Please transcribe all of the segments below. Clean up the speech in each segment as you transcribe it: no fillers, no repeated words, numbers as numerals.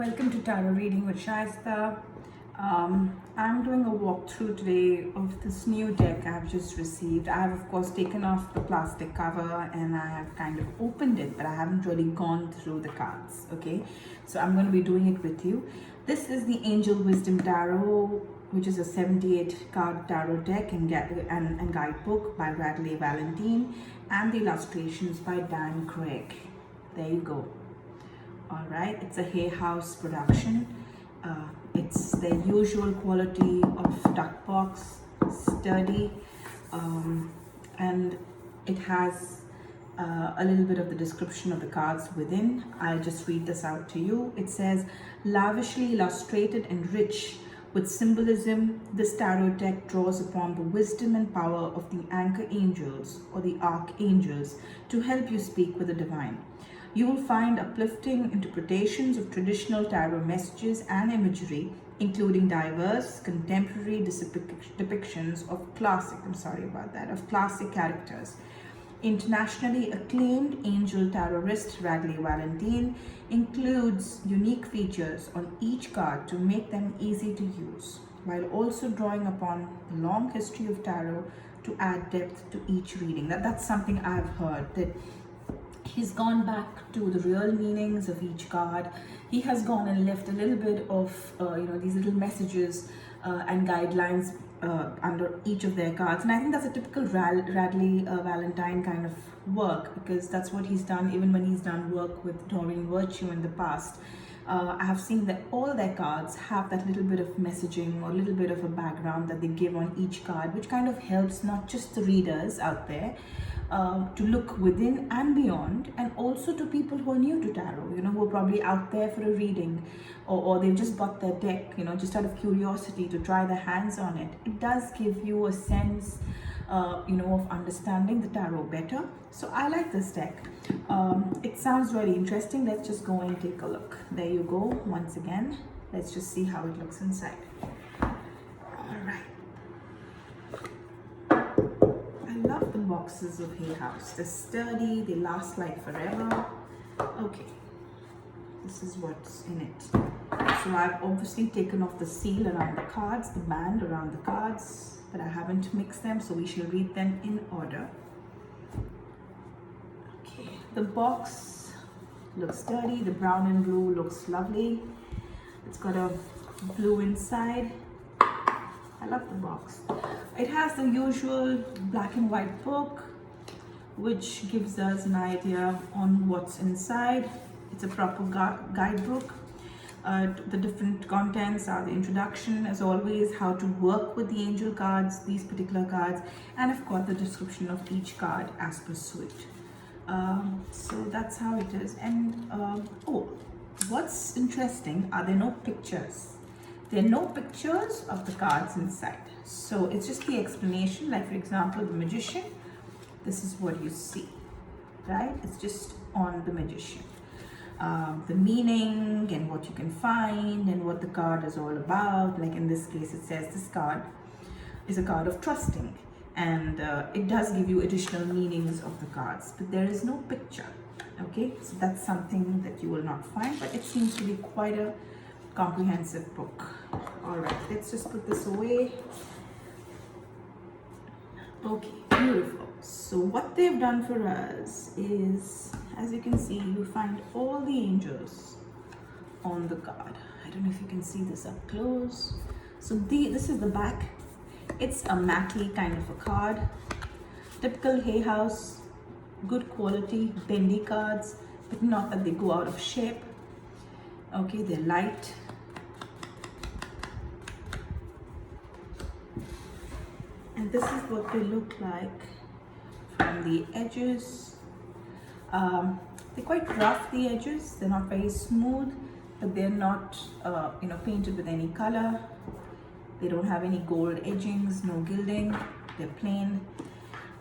Welcome to Tarot Reading with Shaista. I'm doing a walkthrough today of this new deck I've just received. I have of course taken off the plastic cover and I have kind of opened it, but I haven't really gone through the cards. Okay, so I'm going to be doing it with you. This is the Angel Wisdom Tarot, which is a 78 card tarot deck and guidebook by Radleigh Valentine, and the illustrations by Dan Craig. There you go. All right, it's a Hay House production. It's the usual quality of duck box, sturdy, and it has a little bit of the description of the cards within. I'll just read this out to you. It says, lavishly illustrated and rich with symbolism, this tarot deck draws upon the wisdom and power of the anchor angels or the archangels to help you speak with the divine. You will find uplifting interpretations of traditional tarot messages and imagery, including diverse contemporary depictions of classic characters. Internationally acclaimed angel tarotist Radleigh Valentine includes unique features on each card to make them easy to use, while also drawing upon the long history of tarot to add depth to each reading. That's something I've heard, that he's gone back to the real meanings of each card. He has gone and left a little bit of these little messages and guidelines under each of their cards, and I think that's a typical Radleigh Valentine kind of work, because that's what he's done even when he's done work with Doreen Virtue in the past. I have seen that all their cards have that little bit of messaging or a little bit of a background that they give on each card, which kind of helps not just the readers out there to look within and beyond, and also to people who are new to tarot, who are probably out there for a reading, or they've just bought their deck, just out of curiosity to try their hands on it. It does give you a sense of understanding the tarot better. So I like this deck. It sounds very interesting. Let's just go and take a look. There you go. Once again, let's just see how it looks inside. All right. I love the boxes of Hay House. They're sturdy. They last like forever. Okay. This is what's in it. So I've obviously taken off the seal around the cards, the band around the cards, but I haven't mixed them, so we shall read them in order. Okay, the box looks sturdy. The brown and blue looks lovely. It's got a blue inside. I love the box. It has the usual black and white book, which gives us an idea on what's inside. It's a proper guidebook. The different contents are the introduction, as always, how to work with the angel cards, these particular cards, and of course the description of each card as per suit. So that's how it is. And what's interesting are there no pictures. There are no pictures of the cards inside. So it's just the explanation. Like for example, the Magician. This is what you see, right? It's just on the Magician. The meaning and what you can find and what the card is all about. Like in this case, it says this card is a card of trusting, and it does give you additional meanings of the cards, but there is no picture. Okay, so that's something that you will not find, but it seems to be quite a comprehensive book. All right, let's just put this away. Okay, beautiful. So what they've done for us is, as you can see, you find all the angels on the card. I don't know if you can see this up close. So this is the back. It's a matte kind of a card. Typical Hay House, good quality, bendy cards, but not that they go out of shape. Okay, they're light. And this is what they look like from the edges. They're quite rough, the edges. They're not very smooth, but they're not painted with any color. They don't have any gold edgings, no gilding. They're plain.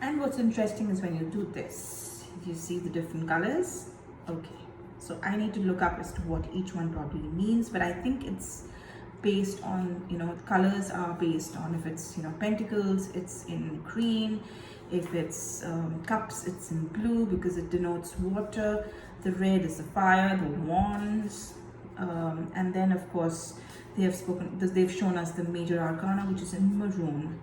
And what's interesting is when you do this, you see the different colors. Okay, so I need to look up as to what each one probably means, but I think it's based on, colors are based on, if it's, pentacles, it's in green. If it's cups, it's in blue because it denotes water. The red is the fire, the wands. And then of course they've shown us the major arcana, which is in maroon.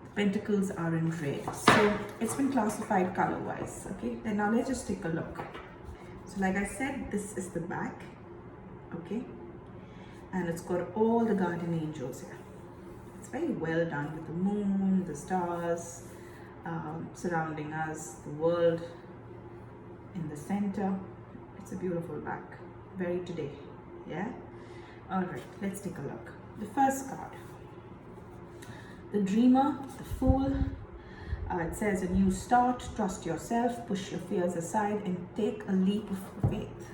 The pentacles are in red. So it's been classified color wise. Okay, then now let's just take a look. So like I said, this is the back. Okay, and it's got all the guardian angels here. It's very well done with the moon, the stars surrounding us, the world in the center. It's a beautiful back, very today. Yeah. All right, let's take a look. The first card, the dreamer, the fool. It says a new start, trust yourself, push your fears aside and take a leap of faith.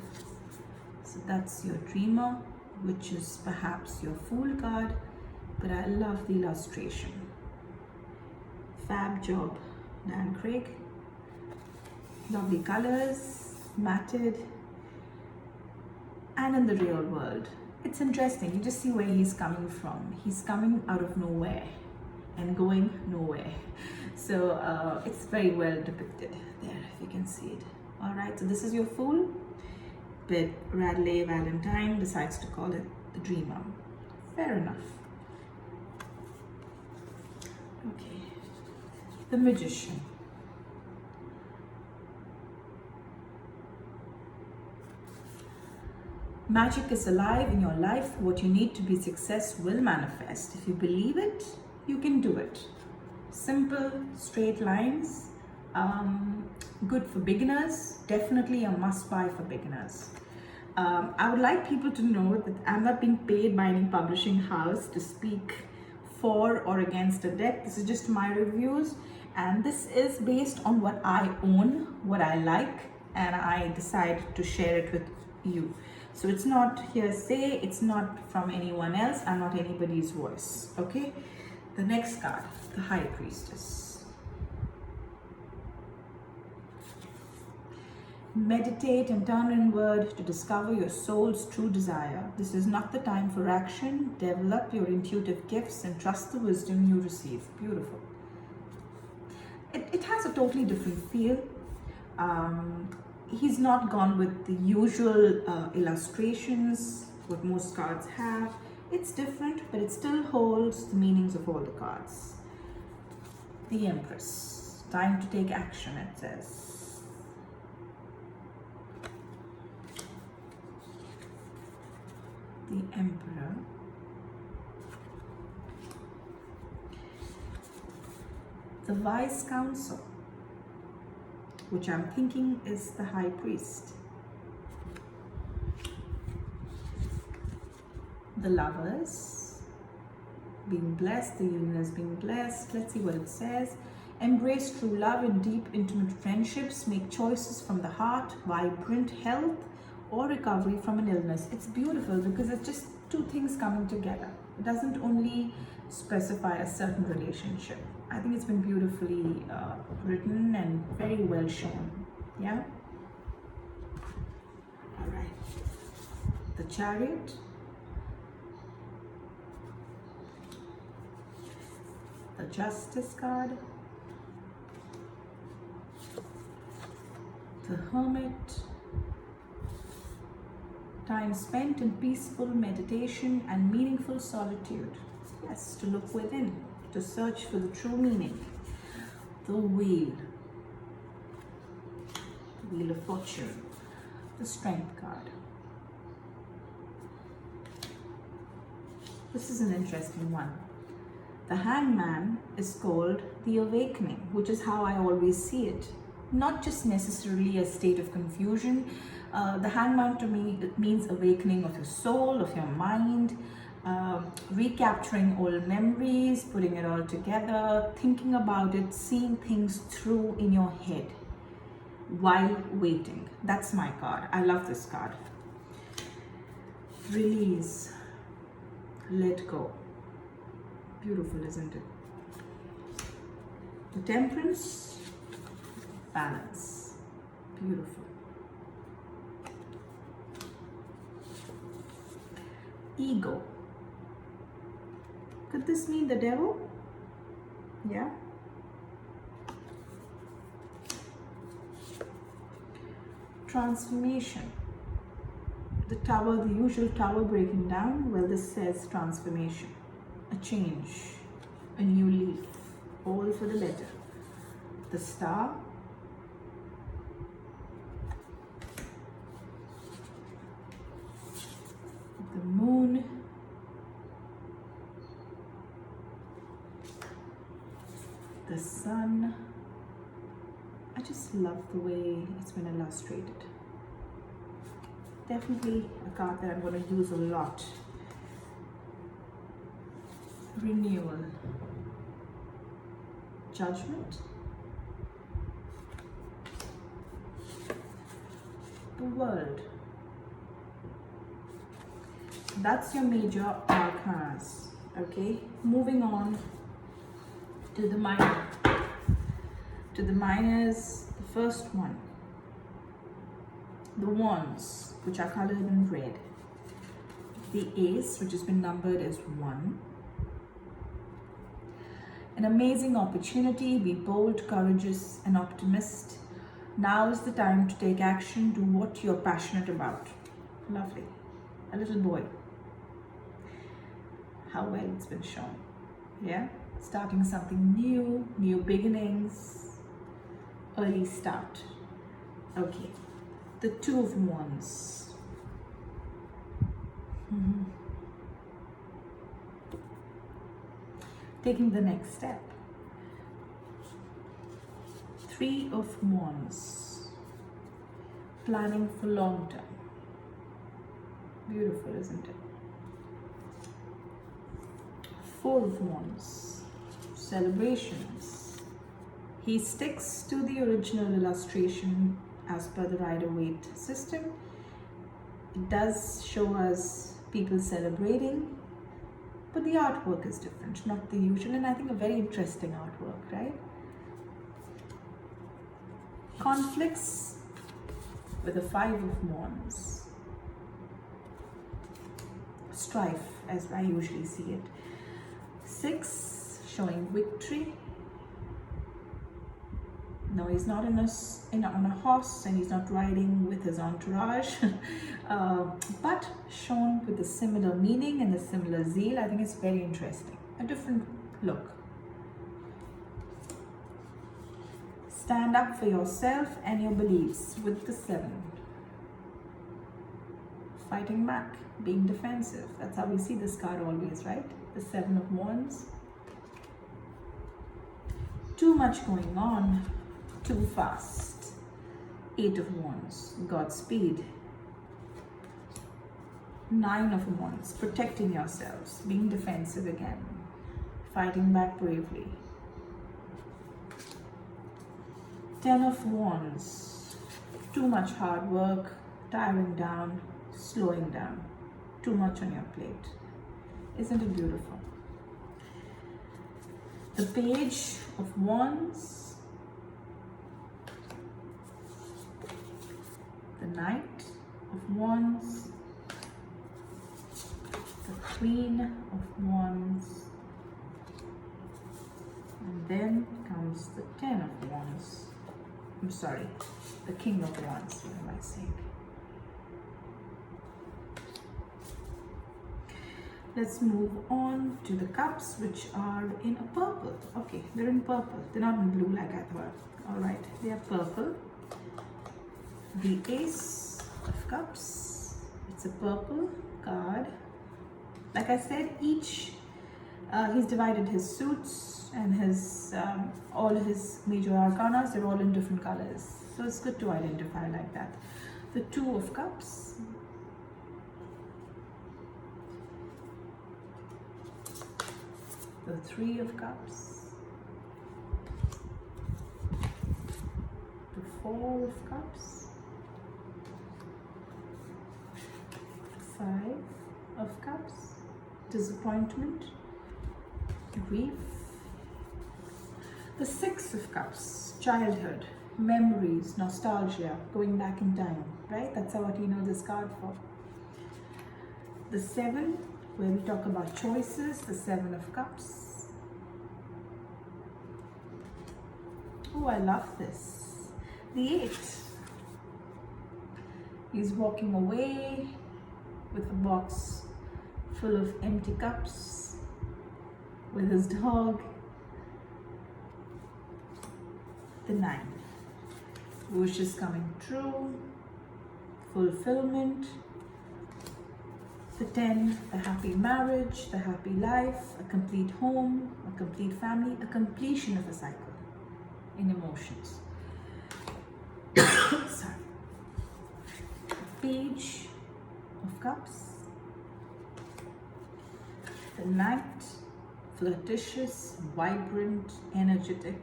So that's your dreamer, which is perhaps your fool card, but I love the illustration. Fab job, Dan Craig. Lovely colors, matted, and in the real world. It's interesting, you just see where he's coming from. He's coming out of nowhere and going nowhere. So it's very well depicted there, if you can see it. All right, so this is your fool, but Radleigh Valentine decides to call it the dreamer. Fair enough. Okay, the magician. Magic is alive in your life. What you need to be success will manifest. If you believe it, you can do it. Simple, straight lines. Good for beginners. Definitely a must-buy for beginners. I would like people to know that I'm not being paid by any publishing house to speak for or against a deck. This is just my reviews, and this is based on what I own, what I like, and I decide to share it with you. So it's not hearsay, it's not from anyone else, I'm not anybody's voice, okay? The next card, the High Priestess. Meditate and turn inward to discover your soul's true desire. This is not the time for action. Develop your intuitive gifts and trust the wisdom you receive. Beautiful. It has a totally different feel. He's not gone with the usual illustrations, what most cards have. It's different, but it still holds the meanings of all the cards. The Empress. Time to take action, it says. The Emperor. The Wise Counsel, which I'm thinking is the High Priest. The Lovers, being blessed, the universe being blessed. Let's see what it says. Embrace true love and deep, intimate friendships. Make choices from the heart, vibrant health, or recovery from an illness. It's beautiful because it's just two things coming together. It doesn't only specify a certain relationship. I think it's been beautifully written and very well shown. Yeah? All right. The Chariot. The Justice card. The Hermit. Time spent in peaceful meditation and meaningful solitude. Yes, to look within, to search for the true meaning. The Wheel. The Wheel of Fortune. The Strength card. This is an interesting one. The Hangman is called the Awakening, which is how I always see it. Not just necessarily a state of confusion. The Hangman to me, it means awakening of your soul, of your mind, recapturing old memories, putting it all together, thinking about it, seeing things through in your head while waiting. That's my card. I love this card. Release. Let go. Beautiful, isn't it? The Temperance. Balance. Beautiful. Ego. Could this mean the devil? Yeah. Transformation. The tower, the usual tower breaking down. Well, this says transformation, a change, a new leaf, all for the better. The star, the moon, the sun. I just love the way it's been illustrated. Definitely a card that I'm going to use a lot. Renewal, judgment, the world. That's your major arcanas. Okay, moving on to the minor. To the minors, the first one, the wands, which are colored in red, the ace, which has been numbered as 1, an amazing opportunity, be bold, courageous, and optimist. Now is the time to take action, do what you're passionate about. Lovely. A little boy. How well it's been shown. Yeah? Starting something new, new beginnings, early start. Okay. The Two of Wands. Taking the next step. Three of Wands. Planning for long term. Beautiful, isn't it? Four of Wands. Celebrations. He sticks to the original illustration as per the Rider-Waite system. It does show us people celebrating, but the artwork is different, not the usual, and I think a very interesting artwork, right? Conflicts with the Five of Wands. Strife, as I usually see it. 6, showing victory. No, he's not on a horse, and he's not riding with his entourage, but shown with a similar meaning and a similar zeal. I think it's very interesting. A different look. Stand up for yourself and your beliefs with the 7. Fighting back, being defensive. That's how we see this card always, right? The 7 of Wands. Too much going on. Too fast. 8 of Wands, Godspeed. 9 of Wands, protecting yourselves, being defensive again, fighting back bravely. 10 of Wands, too much hard work, tiring down, slowing down, too much on your plate. Isn't it beautiful? The Page of Wands, the Knight of Wands, the Queen of Wands, and then comes the 10 of Wands. I'm sorry, the King of Wands, what am I saying? Let's move on to the cups, which are in a purple. Okay, they're in purple. They're not in blue like I thought. All right, they are purple. The Ace of Cups. It's a purple card. Like I said, he's divided his suits and his all his major arcanas. They're all in different colors, so it's good to identify like that. The Two of Cups. The Three of Cups. The Four of Cups. 5 of Cups. Disappointment, grief. The 6 of Cups, childhood, memories, nostalgia, going back in time, right? That's what you know this card for. The 7, where we talk about choices, the 7 of Cups. Oh, I love this. The 8, he's walking away, with a box full of empty cups, with his dog. The 9, wishes coming true, fulfillment. The 10, a happy marriage, the happy life, a complete home, a complete family, a completion of a cycle in emotions. Sorry. Page of Cups. The Knight, flirtatious, vibrant, energetic.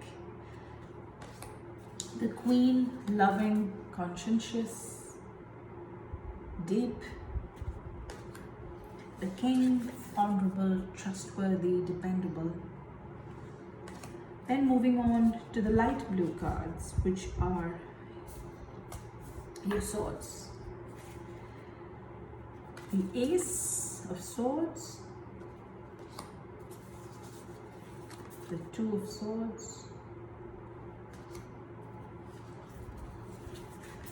The Queen, loving, conscientious, deep. The King, honorable, trustworthy, dependable. Then moving on to the light blue cards, which are your swords. The Ace of Swords, the 2 of Swords,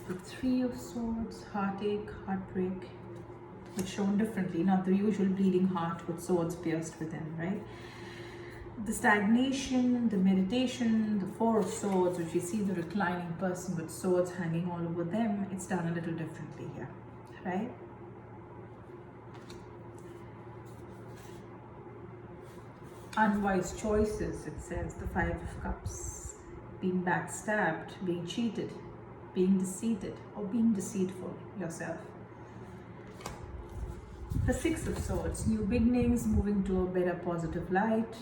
the 3 of Swords, heartache, heartbreak, but shown differently, not the usual bleeding heart with swords pierced within, right? The stagnation, the meditation, the 4 of Swords, which you see the reclining person with swords hanging all over them, it's done a little differently here, right? Unwise choices, it says, the 5 of Cups, being backstabbed, being cheated, being deceived, or being deceitful yourself. The 6 of Swords, new beginnings, moving to a better positive light,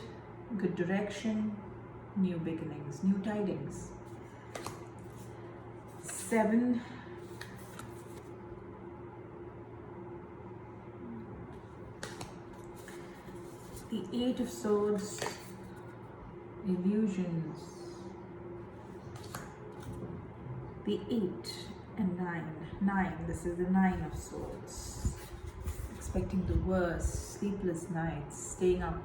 good direction, new beginnings, new tidings. 7, the 8 of Swords, illusions. The 8 and 9, this is the 9 of Swords. Expecting the worst, sleepless nights, staying up.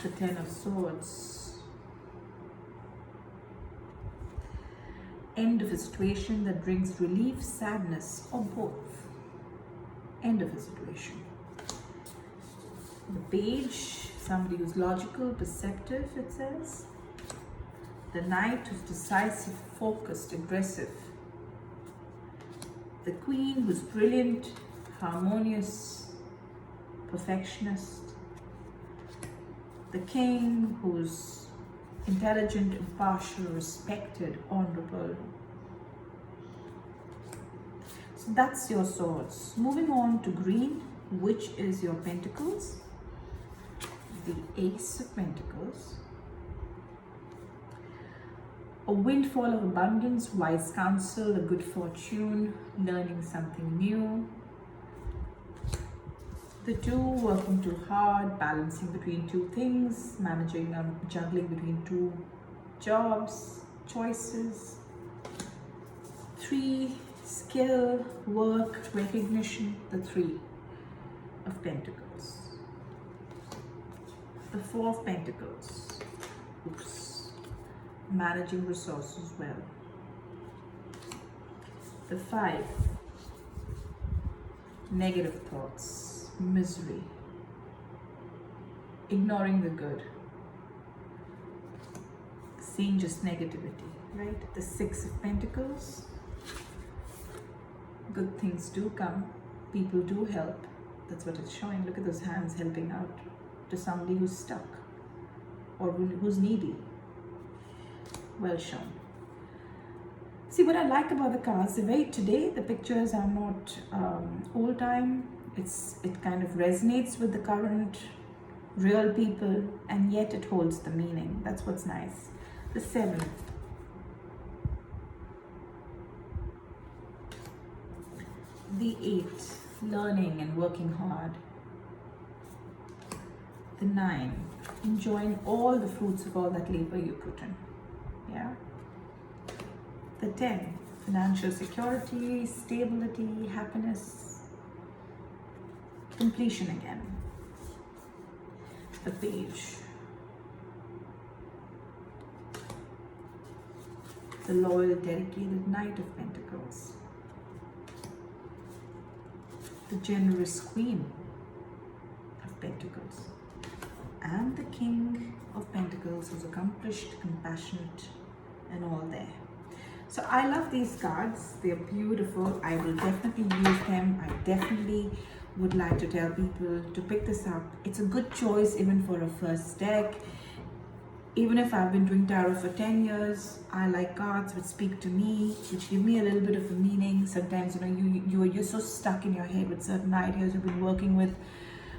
The 10 of Swords. End of a situation that brings relief, sadness, or both. End of a situation. The Page, somebody who's logical, perceptive, it says. The Knight, who's decisive, focused, aggressive. The Queen, who's brilliant, harmonious, perfectionist. The King, who's intelligent, impartial, respected, honorable. So that's your swords. Moving on to green, which is your pentacles. The Ace of Pentacles. A windfall of abundance, wise counsel, a good fortune, learning something new. The 2, working too hard, balancing between 2 things, managing and juggling between 2 jobs, choices. 3, skill, work, recognition, the 3 of Pentacles. The 4 of Pentacles. Oops. Managing resources well. The 5, negative thoughts, misery, ignoring the good, seeing just negativity, right? The 6 of Pentacles, good things do come, people do help. That's what it's showing. Look at those hands helping out to somebody who's stuck or who's needy. Well shown. See, what I like about the cards, today the pictures are not old time. It kind of resonates with the current real people, and yet it holds the meaning. That's what's nice. The 7. The 8, learning and working hard. The 9, enjoying all the fruits of all that labor you put in. Yeah. The 10, financial security, stability, happiness, completion again. The Page, the loyal, dedicated Knight of Pentacles. the generous Queen of Pentacles, and the King of Pentacles, who's accomplished, compassionate, and all there. So I love these cards. They're beautiful. I will definitely use them. I definitely would like to tell people to pick this up. It's a good choice even for a first deck. Even if I've been doing tarot for 10 years, I like cards which speak to me, which give me a little bit of a meaning. Sometimes, you're so stuck in your head with certain ideas you've been working with.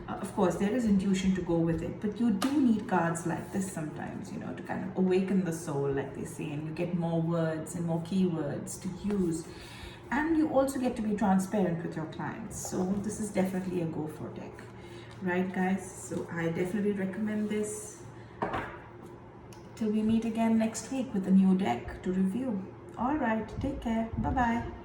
Of course, there is intuition to go with it, but you do need cards like this sometimes, to kind of awaken the soul, like they say, and you get more words and more keywords to use. And you also get to be transparent with your clients. So this is definitely a go for deck. Right, guys? So I definitely recommend this. Till we meet again next week with a new deck to review. All right, take care. Bye-bye.